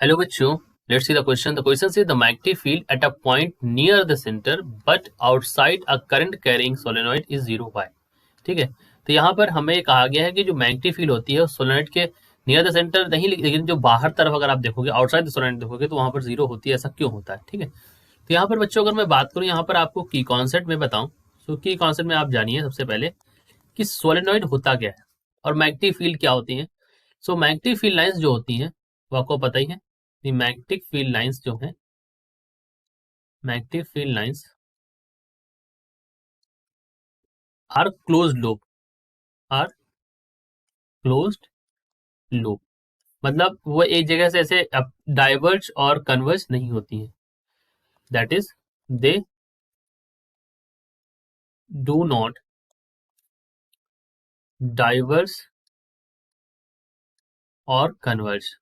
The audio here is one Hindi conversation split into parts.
Hello बच्चों, let's see the question. The question says the magnetic field at a point near the center but outside a current carrying solenoid is 0 by. ठीक है, तो यहाँ पर हमें कहा गया है कि जो मैग्नेटिक फील्ड होती है सोलेनोइड के नियर द सेंटर नहीं, लेकिन जो बाहर तरफ अगर आप देखोगे आउटसाइड द सोलेनोइड देखोगे तो वहां पर जीरो होती है। ऐसा क्यों होता है? ठीक है, तो यहाँ पर बच्चों अगर मैं बात करूँ यहाँ पर आपको की कॉन्सेप्ट में बताऊं, तो की कॉन्सेप्ट में आप जानिए सबसे पहले कि सोलेनोइड होता क्या है और मैग्नेटिक फील्ड क्या होती है। सो मैग्नेटिक फील्ड लाइंस जो होती हैं वो आपको पता ही है। मैग्नेटिक फील्ड लाइंस जो है, magnetic field lines are closed loop, are closed loop, मतलब वो एक जगह से ऐसे डाइवर्ज और कन्वर्ज नहीं होती हैं। That is they do not diverse और converge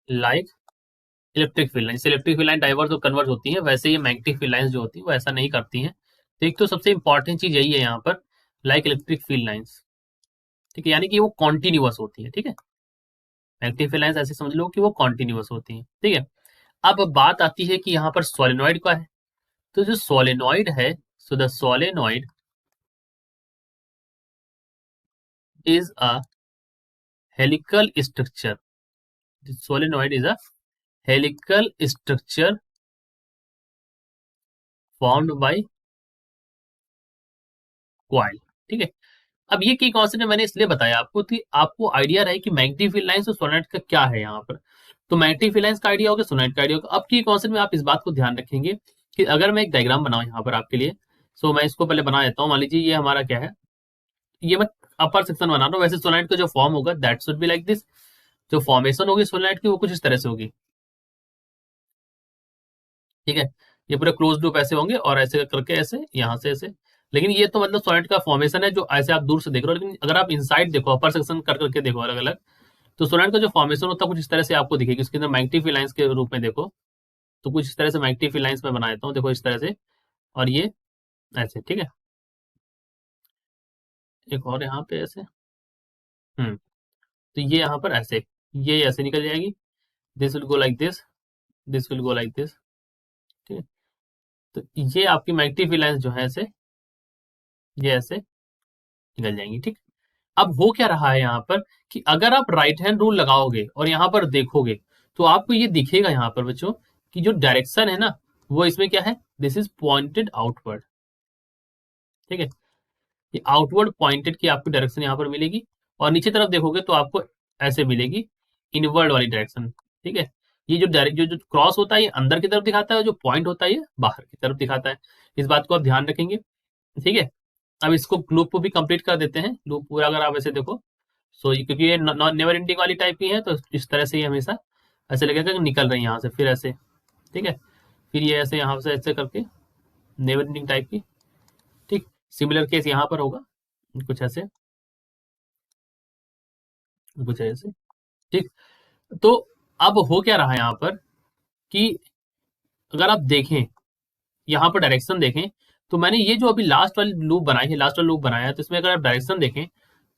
like electric field line. Electric field line diverse और कन्वर्ज होती है, वैसे ये मैग्नेटिक फील्ड लाइंस जो होती है वो ऐसा नहीं करती हैं। तो एक तो सबसे इंपॉर्टेंट चीज यही है यहाँ पर, लाइक इलेक्ट्रिक फील्ड लाइंस। ठीक है, यानी कि वो कॉन्टिन्यूअस होती है। ठीक है, मैग्नेटिक फील्ड लाइंस ऐसे समझ लो कि वो कॉन्टिन्यूअस होती है। ठीक है, अब बात आती है कि यहाँ पर सोलेनॉइड का है। तो जो सोलेनॉइड है, so the solenoid is a helical structure. Solenoid is a helical structure formed by coil. ठीक है, अब ये की कॉन्सेप्ट मैंने इसलिए बताया आपको कि आपको आइडिया रहे कि मैग्नेटिक फील्ड लाइंस और सोलेनॉइड का क्या है यहाँ पर। तो मैग्नेटिक फील्ड लाइंस का आइडिया होगा, सोलेनॉइड का आइडिया होगा। अब की कॉन्सेप्ट में आप इस बात को ध्यान रखेंगे कि अगर मैं एक डायग्राम बनाऊं यहाँ पर आपके लिए, सो मैं इसको पहले बना देता हूँ। मान लीजिए ये हमारा क्या है, ये मैं अपर सेक्शन बना रहा हूँ। वैसे सोलेनॉइड का जो फॉर्म होगा that should be like this. जो फॉर्मेशन होगी सोलेनॉइड की वो कुछ इस तरह से होगी। ठीक है, ये पूरे क्लोज लूप ऐसे होंगे और ऐसे करके ऐसे यहाँ से ऐसे। लेकिन ये तो मतलब सोलेनॉइड का फॉर्मेशन है जो ऐसे आप दूर से देख रहे हो, लेकिन अगर आप इनसाइड देखो, अपर सेक्शन कर करके देखो अलग अलग, तो सोलेनॉइड का जो फॉर्मेशन होता है कुछ इस तरह से आपको दिखेगी। उसके अंदर मैग्नेटिक फील्ड लाइंस के रूप में देखो, तो कुछ इस तरह से मैग्नेटिक फील्ड लाइंस में बना देता हूँ, देखो इस तरह से। और ये ऐसे, ठीक है, एक और यहाँ पे ऐसे। तो ये यहाँ पर ऐसे, ये ऐसे निकल जाएगी। This will go like this will go like this. ठीक है, तो ये आपकी मैग्नेटिक फील्ड लाइंस जो है ऐसे, ये ऐसे निकल जाएंगी। ठीक, अब हो क्या रहा है यहाँ पर कि अगर आप राइट हैंड रूल लगाओगे और यहाँ पर देखोगे तो आपको ये दिखेगा यहाँ पर बच्चों कि जो डायरेक्शन है ना वो इसमें क्या है, दिस इज पॉइंटेड आउटवर्ड। ठीक है, ये आउटवर्ड पॉइंटेड की आपको डायरेक्शन यहाँ पर मिलेगी। और नीचे तरफ देखोगे तो आपको ऐसे मिलेगी, इनवर्ड वाली डायरेक्शन। ठीक है, ये जो डायरेक्ट जो क्रॉस होता है ये अंदर की तरफ दिखाता है, और जो पॉइंट होता है ये बाहर की तरफ दिखाता है। इस बात को आप ध्यान रखेंगे। ठीक है, अब इसको लूप को भी कंप्लीट कर देते हैं। लूप पूरा अगर आप ऐसे देखो, सो क्योंकि ये नेवर एंडिंग वाली टाइप की है तो इस तरह से ये हमेशा ऐसे लगेगा कि निकल रही है यहाँ से, फिर ऐसे। ठीक है, फिर ये ऐसे यहाँ से ऐसे करके नेवर एंडिंग टाइप की। ठीक, सिमिलर केस यहाँ पर होगा, कुछ ऐसे, कुछ ऐसे। ठीक, तो अब हो क्या रहा है यहाँ पर कि अगर आप देखें यहाँ पर डायरेक्शन देखें, तो मैंने ये जो अभी लास्ट वाली लूप बनाई है, लास्ट वाला लूप बनाया है, तो इसमें अगर आप डायरेक्शन देखें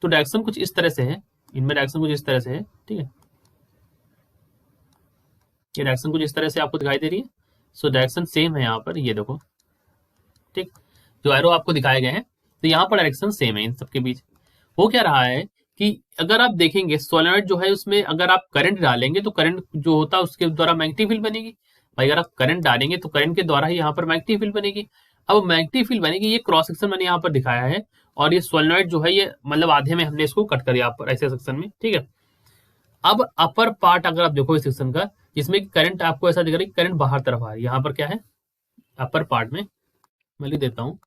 तो डायरेक्शन कुछ इस तरह से है। इनमें डायरेक्शन कुछ इस तरह से है। ठीक है, ये डायरेक्शन कुछ इस तरह से आपको दिखाई दे रही है। सो डायरेक्शन सेम है यहाँ पर, ये देखो। ठीक, जो एरो आपको दिखाए गए हैं, तो यहाँ पर डायरेक्शन सेम है इन सबके बीच। हो क्या रहा है कि अगर आप देखेंगे सोलेनॉइड जो है उसमें अगर आप करंट डालेंगे तो करंट जो होता है उसके द्वारा मैग्नेटिक फील्ड बनेगी। भाई अगर आप करंट डालेंगे तो करंट के द्वारा ही यहाँ पर मैग्नेटिक फील्ड बनेगी। अब मैग्नेटिक फील्ड बनेगी, ये क्रॉस सेक्शन मैंने यहाँ पर दिखाया है। और ये सोलेनॉइड जो है ये मतलब आधे में हमने इसको कट कर दिया पर ऐसे सेक्शन में। ठीक है, अब अपर पार्ट अगर आप देखो इस सेक्शन का, जिसमें करंट आपको ऐसा दिख रहा है कि करंट बाहर तरफ आ रही है। यहाँ पर क्या है अपर पार्ट में, मैं लिख देता हूँ।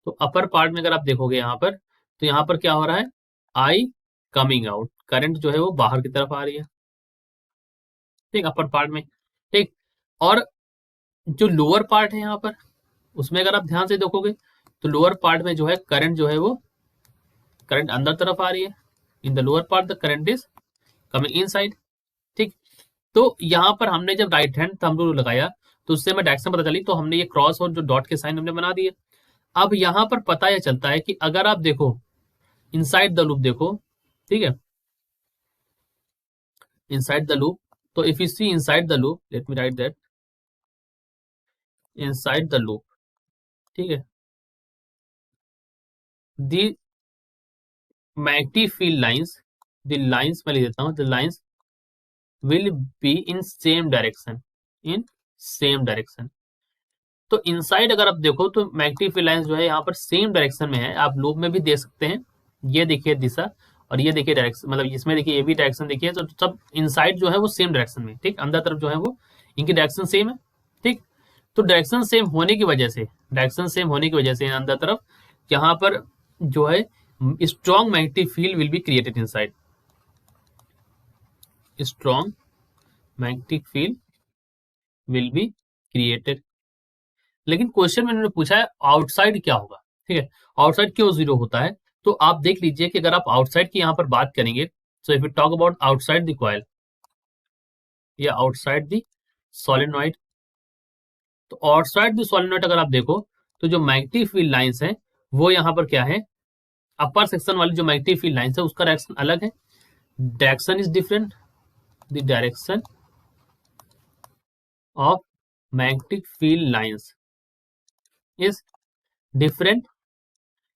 तो अपर पार्ट में अगर आप देखोगे यहाँ पर, तो यहाँ पर क्या हो रहा है, आई कमिंग आउट, करंट जो है वो बाहर की तरफ आ रही है। ठीक, अपर पार्ट में। ठीक, और जो लोअर पार्ट है यहाँ पर, उसमें अगर आप ध्यान से देखोगे तो लोअर पार्ट में जो है करंट जो है वो करंट अंदर तरफ आ रही है। In the lower part the current is coming inside. ठीक, तो यहाँ पर हमने जब राइट हैंड थंब रूल लगाया तो उससे हमें डायरेक्शन पता चली, तो हमने ये क्रॉस और जो डॉट के साइन हमने बना दिए। अब यहाँ पर पता यह चलता है कि अगर आप देखो इनसाइड द लूप देखो, ठीक है, inside the loop. तो if you see inside the loop, let me write that inside the loop, ठीक है, the magnetic field lines, the lines मैं लिख देता हूँ, the lines will be in same direction, in same direction. तो इनसाइड अगर आप देखो तो मैग्नेटिक फील्ड लाइंस जो है यहाँ पर सेम डायरेक्शन में है, आप लूप में भी देख सकते हैं, ये देखिए दिशा और ये देखिए डायरेक्शन, मतलब इसमें देखिए ये भी डायरेक्शन देखिए, तो सब इनसाइड जो है वो सेम डायरेक्शन में, ठीक, अंदर तरफ जो है वो इनकी डायरेक्शन सेम है, ठीक। तो डायरेक्शन सेम होने की वजह से, डायरेक्शन सेम होने की वजह से अंदर तरफ यहाँ पर जो है strong magnetic field will be created inside, strong magnetic field will be created. लेकिन क्वेश्चन में इन्होंने पूछा है आउटसाइड क्या होगा, ठीक है, आउटसाइड क्यों जीरो होता है। तो आप देख लीजिए कि अगर आप आउटसाइड की यहाँ पर बात करेंगे, so if you talk about outside the coil या आउटसाइड द सोलेनॉइड, तो आउटसाइड द सोलेनॉइड अगर आप देखो तो जो मैग्नेटिक फील्ड लाइंस है वो यहाँ पर क्या है, अपर सेक्शन वाली जो मैग्नेटिक फील्ड लाइंस है उसका डायरेक्शन अलग है, direction is different, the direction of magnetic field lines is different,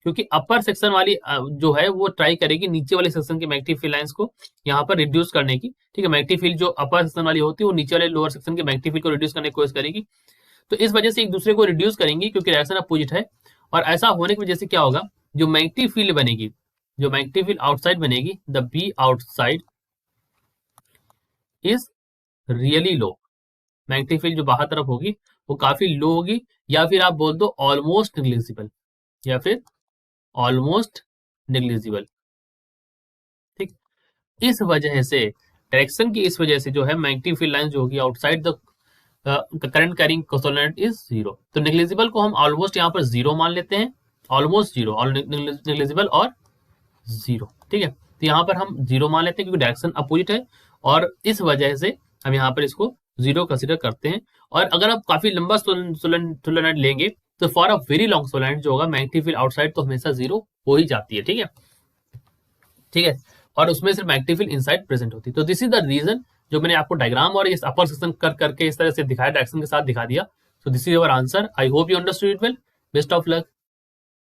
क्योंकि अपर सेक्शन वाली जो है वो ट्राई करेगी नीचे वाले सेक्शन की मैग्नेटिक फील्ड लाइंस को यहाँ पर रिड्यूस करने की, ठीक है, मैग्नेटिक फील्ड जो अपर सेक्शन वाली होती है वो नीचे वाले लोअर सेक्शन की मैग्नेटिक फील्ड को रिड्यूस करने की कोशिश करेगी। तो इस वजह से एक दूसरे को रिड्यूस करेंगी क्योंकि डायरेक्शन अपोजिट है, और ऐसा होने की वजह से क्या होगा, जो मैग्नेटिक फील्ड बनेगी, जो मैग्नेटिक फील्ड आउटसाइड बनेगी, the B outside is really low, magnetic field जो बाहर तरफ होगी वो काफी लो होगी, या फिर आप बोल दो ऑलमोस्ट निग्लिजिबल, या फिर ऑलमोस्ट निग्लिजिबल, ठीक। इस वजह से डायरेक्शन की इस वजह से जो है मैग्नेटिक फील्ड लाइन जो होगी outside the current carrying solenoid is zero. तो निग्लिजिबल को हम ऑलमोस्ट यहाँ पर जीरो मान लेते हैं, ऑलमोस्ट जीरो, निग्लिजिबल और जीरो, ठीक है। तो यहाँ पर हम जीरो मान लेते हैं क्योंकि डायरेक्शन अपोजिट है, और इस वजह से हम यहाँ पर इसको जीरो कंसिडर करते हैं। और अगर आप काफी लंबा सोलेनॉइड लेंगे तो for a very long solenoid जो होगा मैग्नेटिक फील्ड आउटसाइड तो हमेशा जीरो हो ही जाती है, ठीक है, ठीक है, और उसमें सिर्फ मैग्नेटिक फील्ड इनसाइड प्रेजेंट होती है। तो दिस इज द रीजन जो मैंने आपको डायग्राम और इस अपर सेक्शन कर करके इस तरह से दिखाया, डायरेक्शन के साथ दिखा दिया। So this is our answer, I hope you understood it well, best of luck.